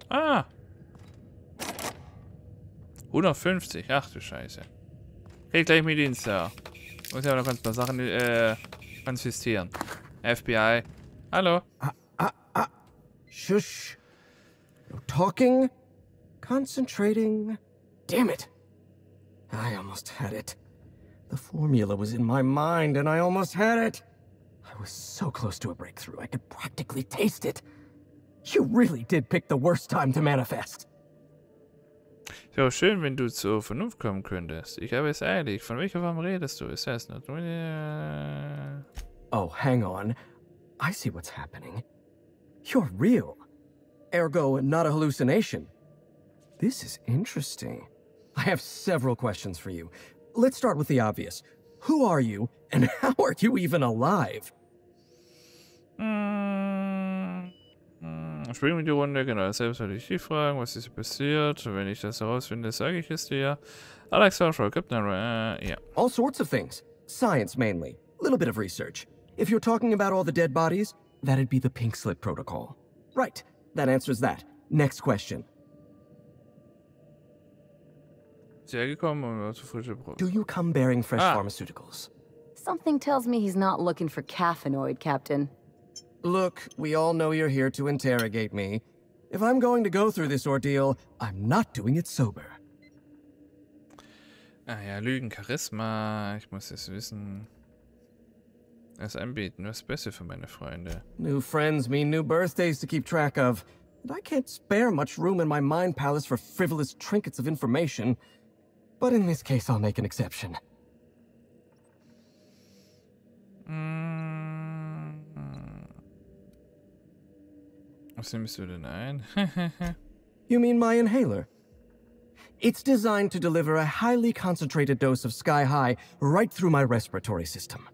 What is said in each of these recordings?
Ah. 150. Ach du Scheiße. Krieg gleich mit Dienst, ja. Muss ja auch noch ganz paar Sachen konsistieren. FBI. Hallo. Shush. No talking. Concentrating. Damn it. I almost had it. The formula was in my mind and I almost had it. I was so close to a breakthrough, I could practically taste it. You really did pick the worst time to manifest. Wäre auch schön, wenn du zur Vernunft kommen könntest. Ich habe es eilig. Von welcher Form redest du? Ist das nicht? Oh, hang on. I see what's happening. You're real. Ergo, not a hallucination. This is interesting. I have several questions for you. Let's start with the obvious. Who are you, and how are you even alive? Spielen wir die Runde, genau. Selbst hatte ich die Fragen, was ist passiert. Wenn ich das herausfinde, sage ich es dir. Alex Armstrong, Captain, yeah. All sorts of things. Science, mainly. Little bit of research. If you're talking about all the dead bodies, that'd be the pink slip protocol. Right. That answers that. Next question. Do you come bearing fresh pharmaceuticals? Something tells me he's not looking for caffeinoid, Captain. Look, we all know you're here to interrogate me. If I'm going to go through this ordeal, I'm not doing it sober. Ah ja, Lügen, Charisma. Ich muss es wissen. Es anbieten, was Besser für meine Freunde. New friends mean new birthdays to keep track of. And I can't spare much room in my mind palace for frivolous trinkets of information. But in this case, I'll make an exception. Was nimmst du denn ein? You mean my inhaler? It's designed to deliver a highly concentrated dose of Sky High right through my respiratory system.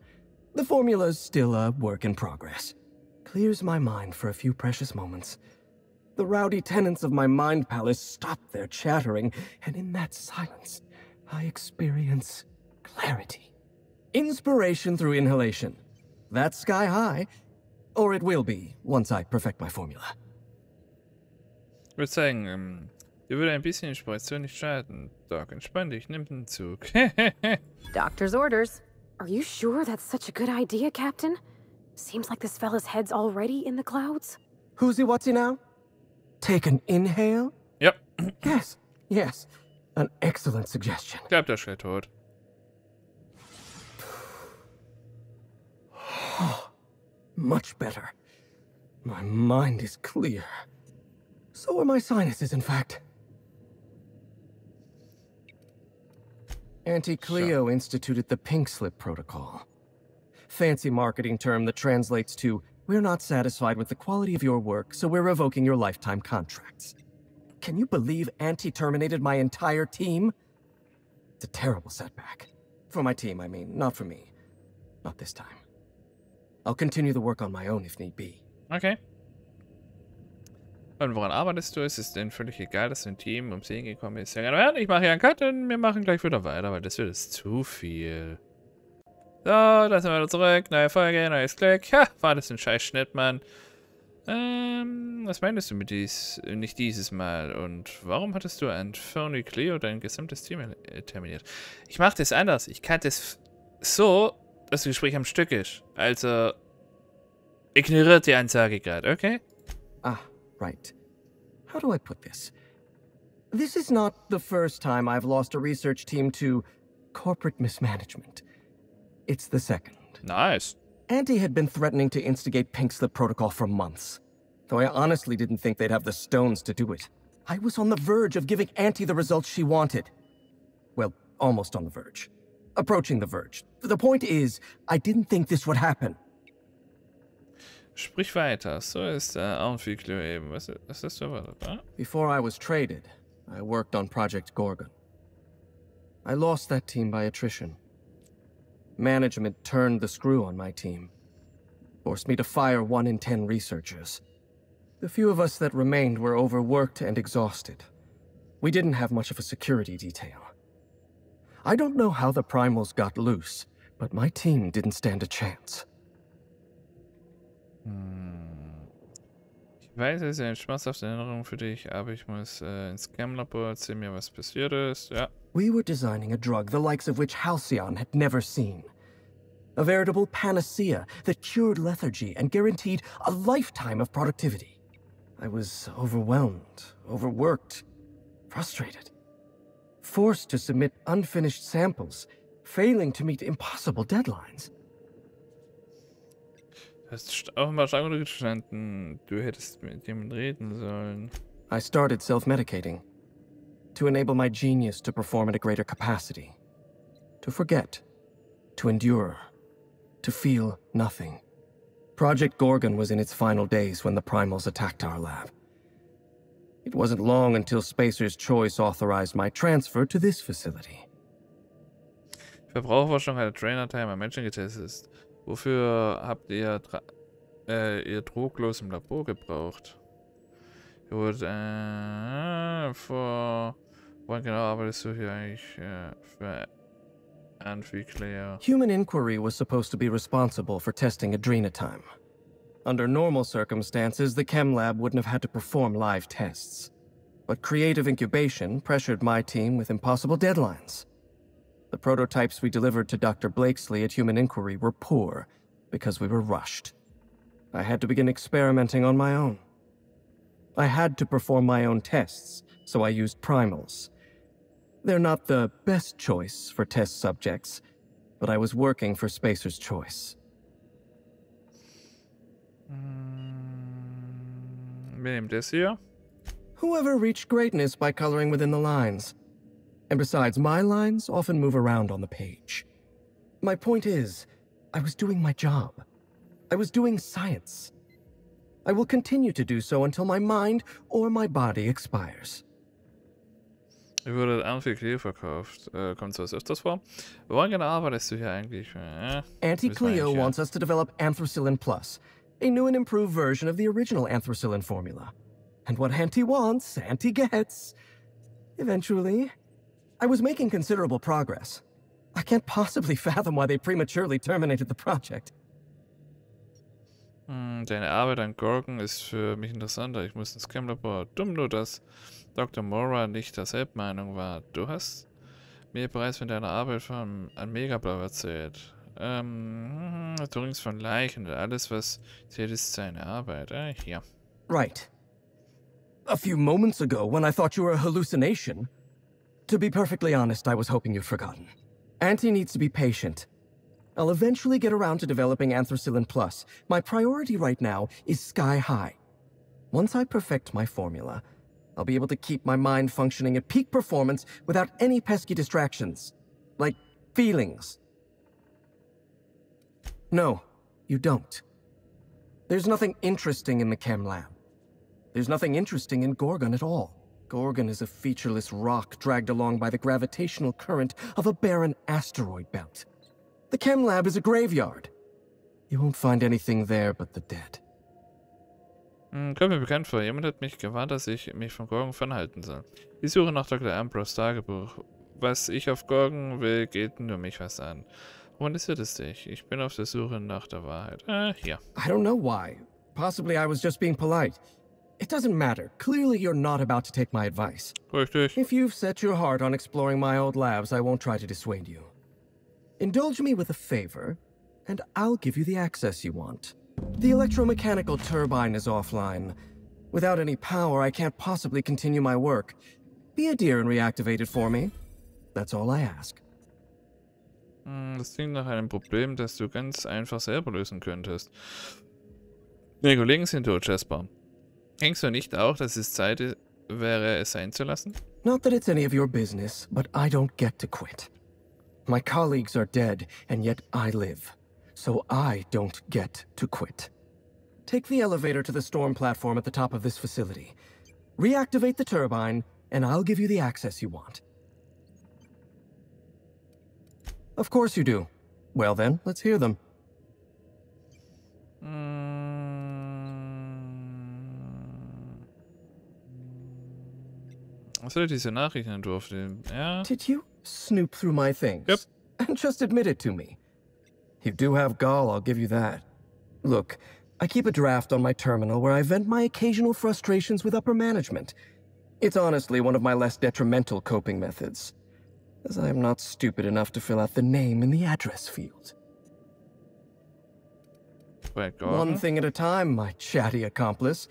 The formula's still a work in progress. Clears my mind for a few precious moments. The rowdy tenants of my mind palace stop their chattering, and in that silence, I experience clarity. Inspiration through inhalation. That's Sky High. Or it will be, once I perfect my formula. Ich würde sagen, dir würde ein bisschen Inspiration nicht schaden. Doc, entspann dich, nimm den Zug. Doctor's orders. Are you sure that's such a good idea, Captain? Seems like this fella's head's already in the clouds. Who's he, what's he now? Take an inhale? Yep. Yes. An excellent suggestion. Ich glaub, der ist schnell tot. Much better. My mind is clear. So are my sinuses, in fact. Auntie Cleo instituted the Pink Slip Protocol. Fancy marketing term that translates to, we're not satisfied with the quality of your work, so we're revoking your lifetime contracts. Can you believe Auntie terminated my entire team? It's a terrible setback. For my team, I mean, not for me. Not this time. I'll continue the work on my own if need be. Okay. Und woran arbeitest du? Es ist denn völlig egal, dass dein Team ums Sehen gekommen ist. Ja, ich mache hier einen Cut und wir machen gleich wieder weiter, weil das wird jetzt zu viel. So, da sind wir wieder zurück. Neue Folge, neues Glück. Ha, war das ein scheiß Schnitt, Mann. Was meinst du mit nicht dieses Mal? Und warum hattest du an Phony Cleo dein gesamtes Team terminiert? Ich mache das anders. Ich kann das so, dass das Gespräch am Stück ist. Also, ignoriert die Ansage gerade, okay? Ah, right. How do I put this? This is not the first time I've lost a research team to corporate mismanagement. It's the second. Nice. Auntie had been threatening to instigate Pink Slip Protocol for months, though I honestly didn't think they'd have the stones to do it. I was on the verge of giving Auntie the results she wanted. Well, almost on the verge. Approaching the verge. The point is, I didn't think this would happen. Sprich weiter. So ist der Entwickler eben. Was ist so weiter? Before I was traded, I worked on Project Gorgon. I lost that team by attrition. Management turned the screw on my team. Forced me to fire 1 in 10 researchers. The few of us that remained were overworked and exhausted. We didn't have much of a security detail. I don't know how the primals got loose, but my team didn't stand a chance. Ich Ich weiß, es ist eine schmerzhafte Erinnerung für dich, aber ich muss ins Chem-Labor erzählen mir, was passiert ist. Ja. We were designing a drug the likes of which Halcyon had never seen. A veritable panacea that cured lethargy and guaranteed a lifetime of productivity. I was overwhelmed, overworked, frustrated. Forced to submit unfinished samples, failing to meet impossible deadlines. Du hast auch mal stark gestanden, du hättest mit jemandem reden sollen. I started self-medicating. To enable my genius to perform at a greater capacity. To forget. To endure. To feel nothing. Project Gorgon was in its final days when the primals attacked our lab. It wasn't long until Spacer's Choice authorized my transfer to this facility. Verbraucherforschung hat Trainer-Time am Menschen getestet. Wofür habt ihr ihr droglos im Labor gebraucht? Gut, wann genau arbeitest du hier eigentlich für Entwickler? Human Inquiry was supposed to be responsible for testing Adrenatime. Under normal circumstances, the chem lab wouldn't have had to perform live tests. But creative incubation pressured my team with impossible deadlines. The prototypes we delivered to Dr. Blakesley at Human Inquiry were poor because we were rushed. I had to begin experimenting on my own. I had to perform my own tests, so I used primals. They're not the best choice for test subjects, but I was working for Spacer's Choice. Wer nimmt das hier? Whoever reached greatness by coloring within the lines. And besides, my lines often move around on the page. My point is, I was doing my job. I was doing science. I will continue to do so until my mind or my body expires. Wurde Anti-Cleo verkauft. Kommt sowas öfters vor? Woran genau arbeitest du hier eigentlich? Anti-Cleo wants us to develop Anthracillin Plus, a new and improved version of the original Anthracillin formula. And what Anti wants, Anti gets. Eventually, I was making considerable progress. I can't possibly fathom why they prematurely terminated the project. Deine Arbeit an Gorgon ist für mich interessanter. Ich muss ins Chem-Labor. Dumm nur, dass Dr. Mora nicht derselben Meinung war. Du hast mir bereits von deiner Arbeit an Megablau erzählt. Du ringst von Leichen. Alles, was zählt, ist seine Arbeit. Hier. Right. A few moments ago, when I thought you were a hallucination. To be perfectly honest, I was hoping you'd forgotten. Auntie needs to be patient. I'll eventually get around to developing Anthracillin Plus. My priority right now is sky high. Once I perfect my formula, I'll be able to keep my mind functioning at peak performance without any pesky distractions. Like feelings. No, you don't. There's nothing interesting in the chem lab. There's nothing interesting in Gorgon at all. Gorgon is a featureless rock dragged along by the gravitational current of a barren asteroid belt. The chem lab is a graveyard. You won't find anything there but the dead. Kommt mir bekannt vor. Jemand hat mich gewarnt, dass ich mich von Gorgon fernhalten soll. Ich suche nach Dr. Ambrose Tagebuch. Was ich auf Gorgon will, geht nur mich was an. Woran interessiert es dich? Ich bin auf der Suche nach der Wahrheit. Hier. I don't know why. Possibly I was just being polite. It doesn't matter. Clearly you're not about to take my advice. Richtig. If you've set your heart on exploring my old labs, I won't try to dissuade you. Indulge me with a favor, and I'll give you the access you want. The electromechanical turbine is offline. Without any power, I can't possibly continue my work. Be a dear and reactivate it for me. That's all I ask. Das klingt nach einem Problem, das du ganz einfach selber lösen könntest. Deine Kollegen sind tot, Jasper. Denkst du nicht auch, dass es Zeit wäre, es sein zu lassen? Not that it's any of your business, but I don't get to quit. My colleagues are dead, and yet I live. So I don't get to quit. Take the elevator to the storm platform at the top of this facility. Reactivate the turbine, and I'll give you the access you want. Of course you do. Well then, let's hear them. Was soll diese Nachrichtenentwurf nehmen? Ja. Did you snoop through my things? Yep. And just admit it to me. You do have gall, I'll give you that. Look, I keep a draft on my terminal where I vent my occasional frustrations with upper management. It's honestly one of my less detrimental coping methods, as I am not stupid enough to fill out the name in the address field. One thing at a time, my chatty accomplice.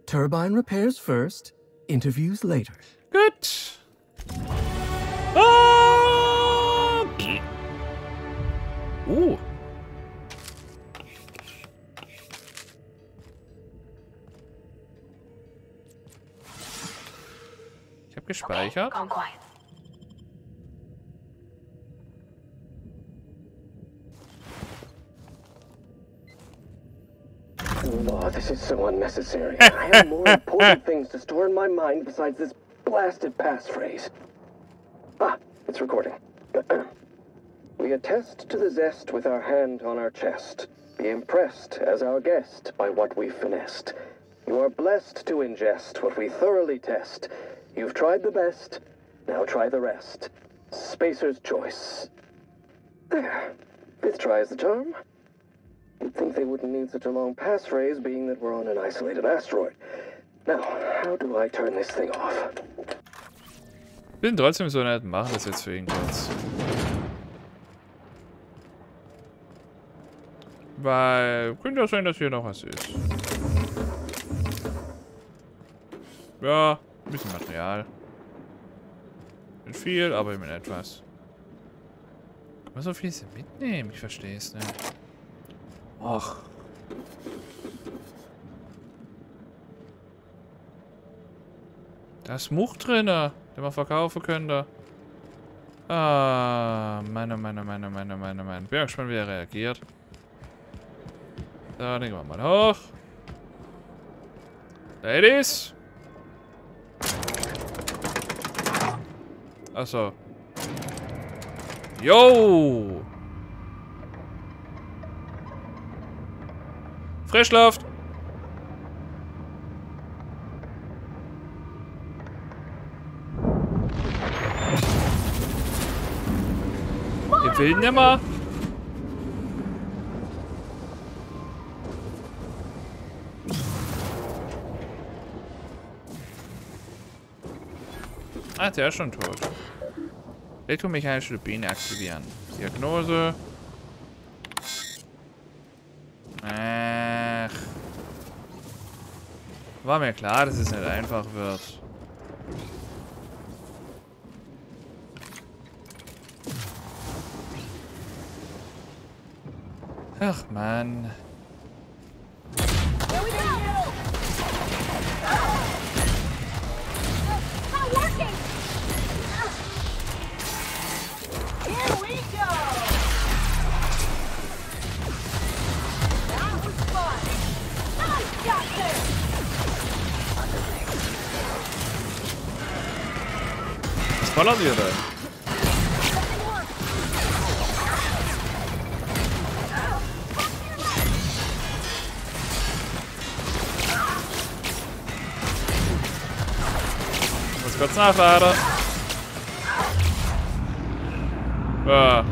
Turbine repairs first, interviews later. Gut. Okay. Ich habe gespeichert. Oh, this is so unnecessary. I have more important things to store in my mind besides this blasted passphrase. Ah, it's recording. We attest to the zest with our hand on our chest. Be impressed as our guest by what we've finessed. You are blessed to ingest what we thoroughly test. You've tried the best, now try the rest. Spacer's choice. There. Fifth try is the charm. You'd think they wouldn't need such a long passphrase, being that we're on an isolated asteroid. Now, how do I turn this thing off? Bin trotzdem so nett, machen das jetzt für ihn kurz. Weil, könnte ja sein, dass hier noch was ist. Ja, ein bisschen Material. Nicht viel, aber immer etwas. Kann man so viel mitnehmen? Ich verstehe es nicht. Ach. Da ist Much drin, den man verkaufen könnte. Ah, Mann. Bin gespannt, wie er reagiert. So, den gehen wir mal hoch. Ladies. Achso. Yo! Frischluft! Ihr will nimmer. Ah, der ist schon tot. Elektromechanische Turbine aktivieren. Diagnose. Ach. War mir klar, dass es nicht einfach wird. Ach Mann. Was ballert ihr da? Muss kurz nachladen. Ah.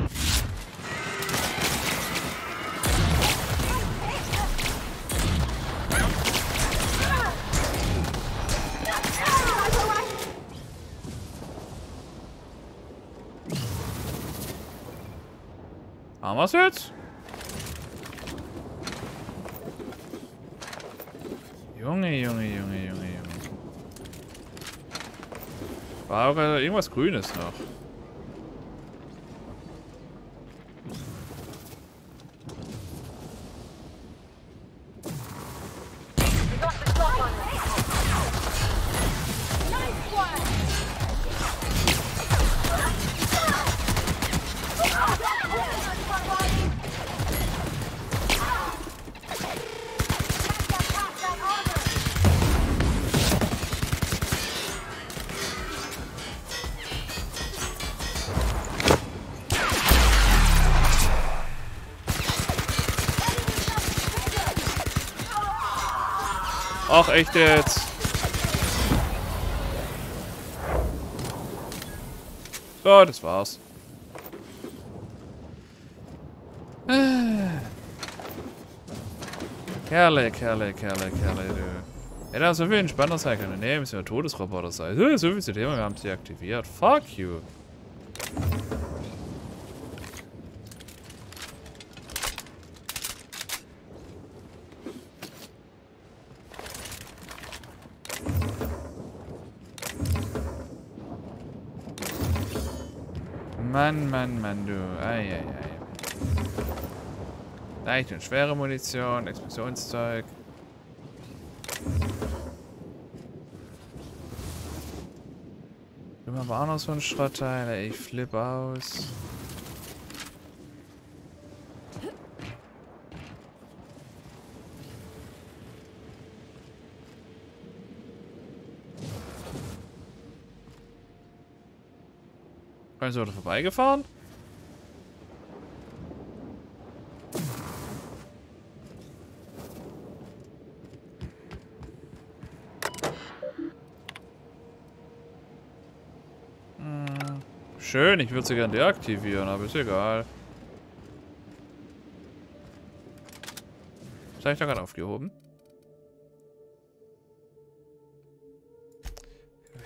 Haben wir es jetzt? Junge. War auch irgendwas Grünes noch. Ach, echt jetzt? So, das war's. Kerle, du. Hätte auch so viel entspannter sein können. Nee, müssen wir Todesroboter sein. So viel zu Thema, wir haben sie aktiviert. Fuck you. Mann, du. Ei. Leichte und schwere Munition, Explosionszeug. Immer aber auch noch so ein Schrottteil. Ey, ich flipp aus. Also, vorbeigefahren? Schön, ich würde sie gerne deaktivieren, aber ist egal. Das habe ich da gerade aufgehoben.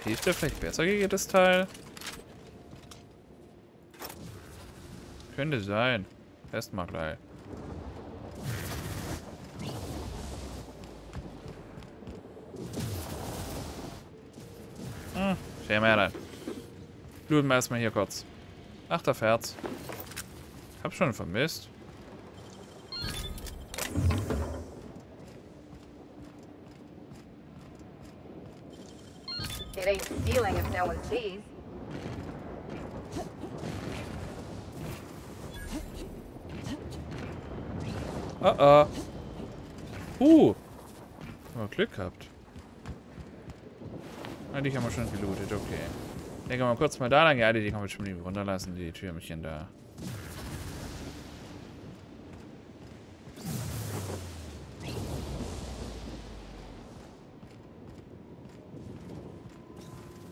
Hilft der vielleicht besser gegen das Teil? Könnte sein. Testen wir gleich. Schauen wir rein. Bluten wir erstmal hier kurz. Ach, da fährt's. Hab schon vermisst. It ain't stealing if no one sees. Aber Glück gehabt. Die haben wir schon gelootet, okay. Denke mal kurz mal da lang. Ja, die kann man schon irgendwie runterlassen, die Türmchen da.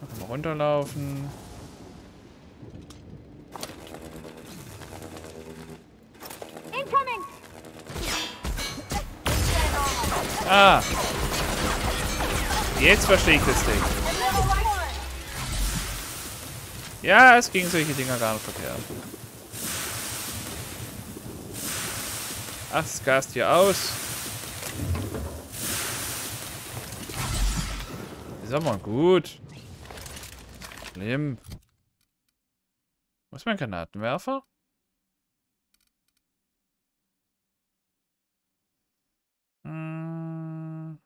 Da können wir runterlaufen. Incoming! Ah! Jetzt verstehe ich das Ding. Ja, es ging solche Dinger gar nicht verkehrt. Ach, es gast hier aus. Ist aber gut. Schlimm. Was ist mein Granatenwerfer? Hm.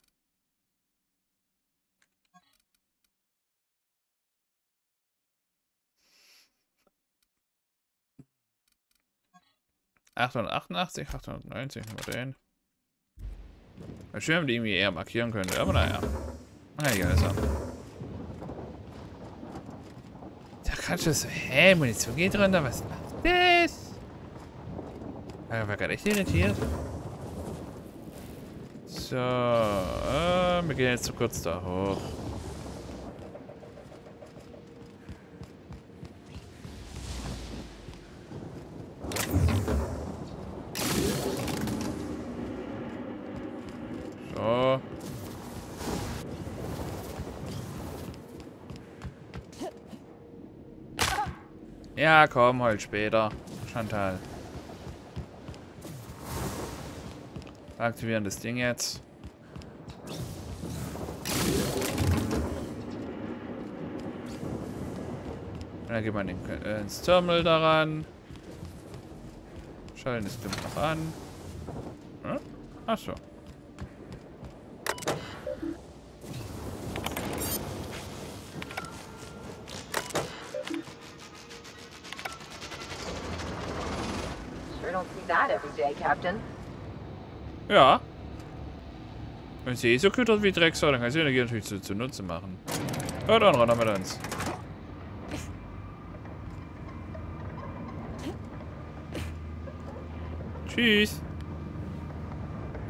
888, 890, nehmen wir den. Wäre schön, wenn man die irgendwie eher markieren könnte, aber naja. Na egal, ist er. Da kannst du so, hä, Munition geht runter, was macht das? Ich war gerade echt irritiert. So, wir gehen jetzt so kurz da hoch. So. Ja, komm, halt später. Chantal. Aktivieren das Ding jetzt. Und dann geht man ins Terminal daran. Schalten das Ding noch an. Hm? Achso. Sure don't see that every day, Captain. Ja. Wenn sie eh so küttert wie Drecksau, dann kann sie Energie natürlich zunutze machen. Ja, dann ran mit uns. Tschüss.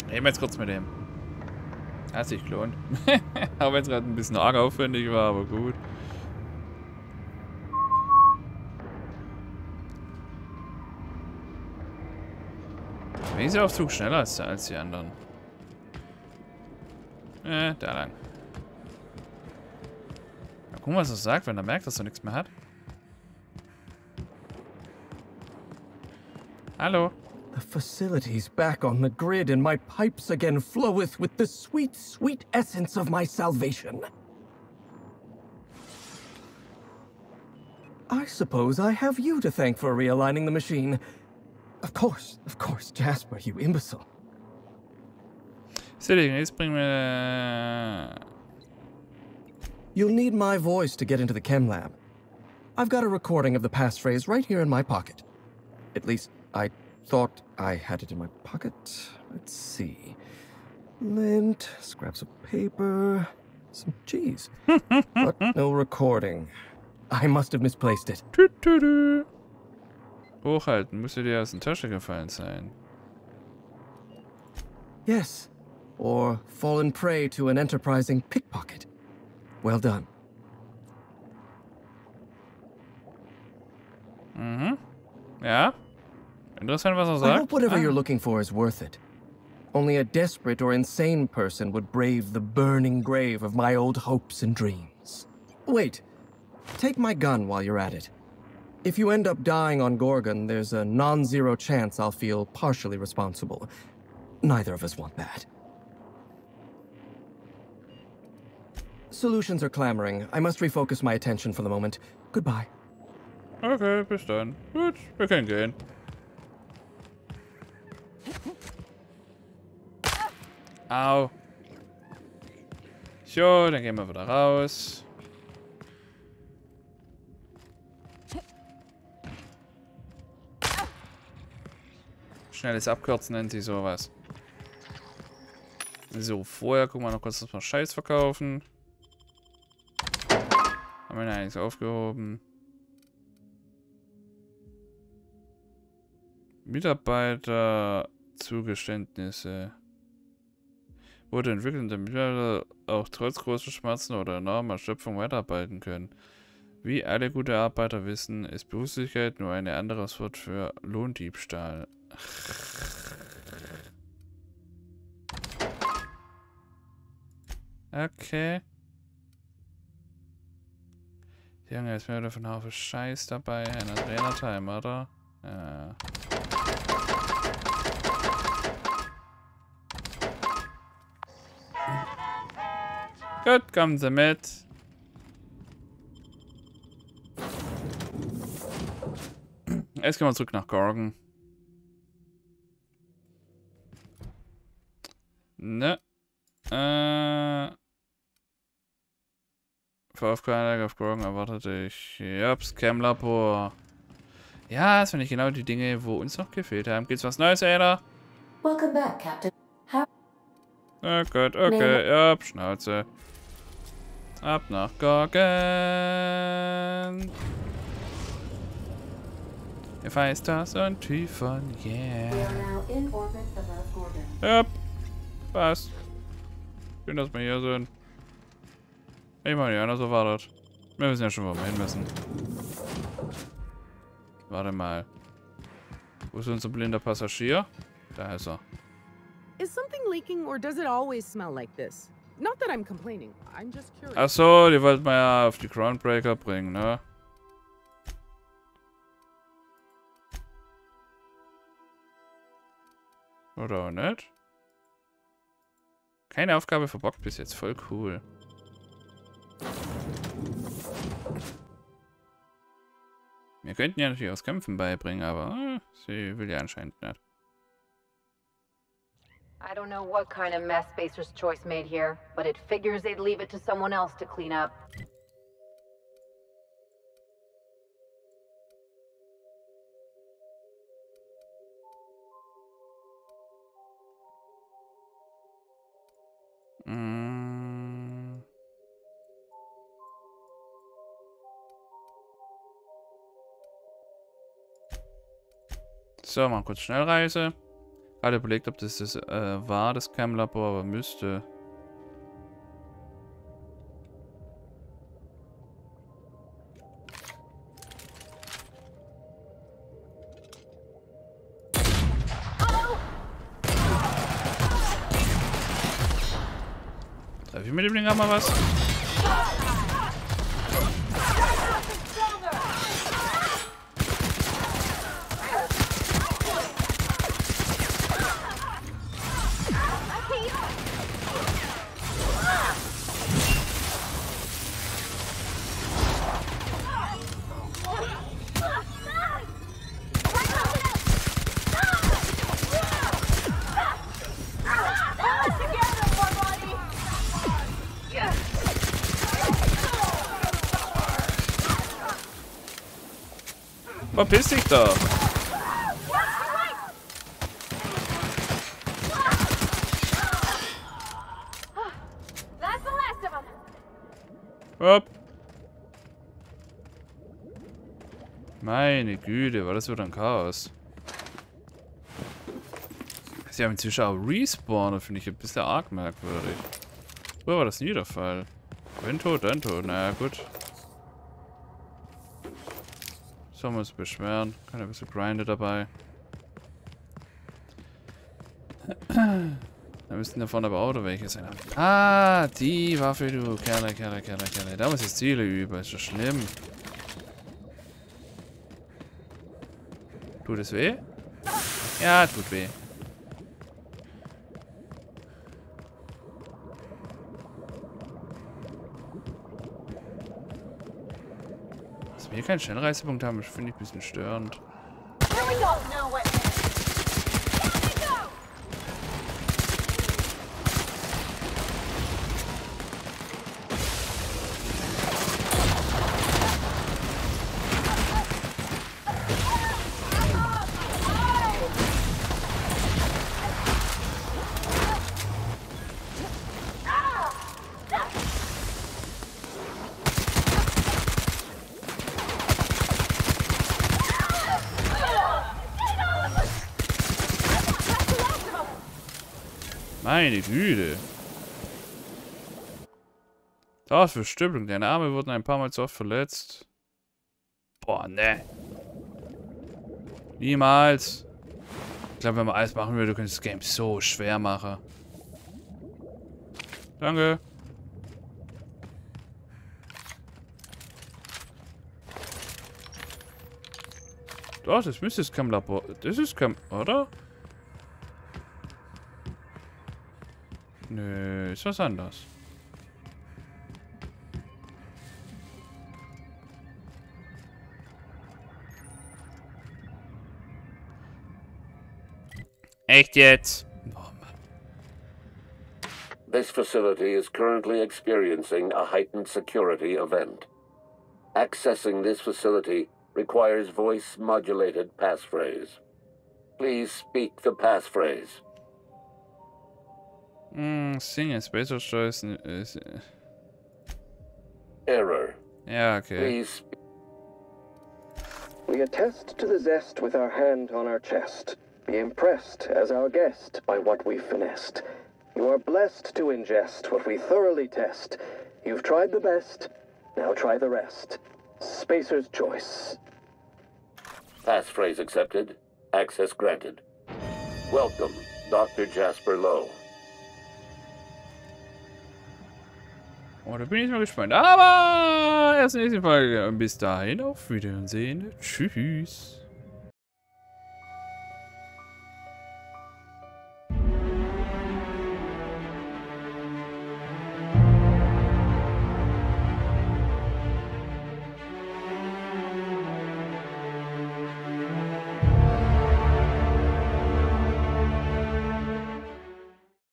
Reden wir jetzt kurz mit dem. Hat sich gelohnt. Auch wenn es gerade ein bisschen arg aufwendig war, aber gut. Dieser Aufzug schneller als die anderen. Da lang. Mal gucken, was er sagt, wenn er merkt, dass er nichts mehr hat. Hallo? The facility's back on the grid, and my pipes again floweth with the sweet, sweet essence of my salvation. I suppose I have you to thank for realigning the machine. Of course, Jasper, you imbecile. Jetzt bringen wir... You'll need my voice to get into the chem lab. I've got a recording of the passphrase right here in my pocket. At least, I thought I had it in my pocket. Let's see. Lint, scraps of paper, some cheese. But no recording. I must have misplaced it. Hochhalten, müsste dir aus der Tasche gefallen sein. Yes, or fallen prey to an enterprising pickpocket. Well done. Mhm. Ja. Interessant, was er I sagt. hope whatever you're looking for is worth it. Only a desperate or insane person would brave the burning grave of my old hopes and dreams. Wait. Take my gun while you're at it. If you end up dying on Gorgon, there's a non-zero chance I'll feel partially responsible. Neither of us want that. Solutions are clamoring. I must refocus my attention for the moment. Goodbye. Okay, bis dann. Gut, wir können gehen. Au. So, dann gehen wir wieder raus. Schnelles Abkürzen nennt sich sowas. So, vorher gucken wir noch kurz, dass wir Scheiß verkaufen. Haben wir einiges aufgehoben. Mitarbeiterzugeständnisse. Wurde entwickelt, damit Mitarbeiter auch trotz großer Schmerzen oder enormer Erschöpfung weiterarbeiten können. Wie alle gute Arbeiter wissen, ist Berufstätigkeit nur ein anderes Wort für Lohndiebstahl. Okay. Junge, ist mir wieder von Haufen Scheiß dabei. Ein Trainertime, oder? Ja. Gut, kommen Sie mit. Jetzt gehen wir zurück nach Gorgon. Ne. Für Aufgabe auf Gorgon erwartete ich. Ja, Cam-Labor. Ja, das sind nicht genau die Dinge, wo uns noch gefehlt haben. Gibt's was Neues, Ada? Welcome back, Captain. Na gut, okay. Ja, Schnauze. Ab nach Gorgon. Gefällt das und Typhon, yeah. Ja, passt. Schön, dass wir hier sind. Ich meine, ja, so war das. Wir wissen ja schon, wo wir hin müssen. Warte mal. Wo ist unser blinder Passagier? Da ist er. Is something leaking or does it always smell like this? Not that I'm complaining. I'm just curious. Ach so, die wollten wir ja auf die Groundbreaker bringen, ne? Oder auch nicht? Keine Aufgabe verbockt bis jetzt, voll cool. Wir könnten ja natürlich aus Kämpfen beibringen, aber sie will ja anscheinend nicht. I don't know what kind of mess Spacer's Choice made here, but it figures they'd leave it to someone else to clean up. So, mal kurz Schnellreise. Gerade überlegt, ob das war, das Cam-Labor, aber müsste. Treffe ich mit dem Ding auch mal was? Verpiss dich doch! Hopp! Meine Güte, war das wieder ein Chaos. Sie haben inzwischen auch Respawner, finde ich ein bisschen arg merkwürdig. Früher war das nie der Fall. Wenn tot, dann tot. Naja, gut. Sollen wir uns beschweren? Kann ein bisschen Grinde dabei. Da müssten da vorne aber auch noch welche sein. Ah, die Waffe, du. Kerle. Da muss ich Ziele üben. Ist das schlimm? Tut es weh? Ja, tut weh. Dass wir keinen Schnellreisepunkt haben, finde ich ein bisschen störend. Meine Güte. Das für Stümplung. Deine Arme wurden ein paar Mal zu oft verletzt. Boah, ne. Niemals. Ich glaube, wenn man alles machen würde, könnte das Game so schwer machen. Danke. Doch, das müsste das Cam-Labor. Das ist Cam, oder? Nö, ist was anderes. Echt jetzt? Oh, Mann. This facility is currently experiencing a heightened security event. Accessing this facility requires voice-modulated passphrase. Please speak the passphrase. Sing Spacer Choice ist. Error. Ja, okay. Please. We attest to the zest with our hand on our chest. Be impressed as our guest by what we've finessed. You are blessed to ingest what we thoroughly test. You've tried the best, now try the rest. Spacer's choice. Passphrase accepted. Access granted. Welcome, Dr. Jasper Lowe. Oh, da bin ich mal gespannt. Aber erst in der nächsten Folge. Bis dahin, auf Wiedersehen. Tschüss.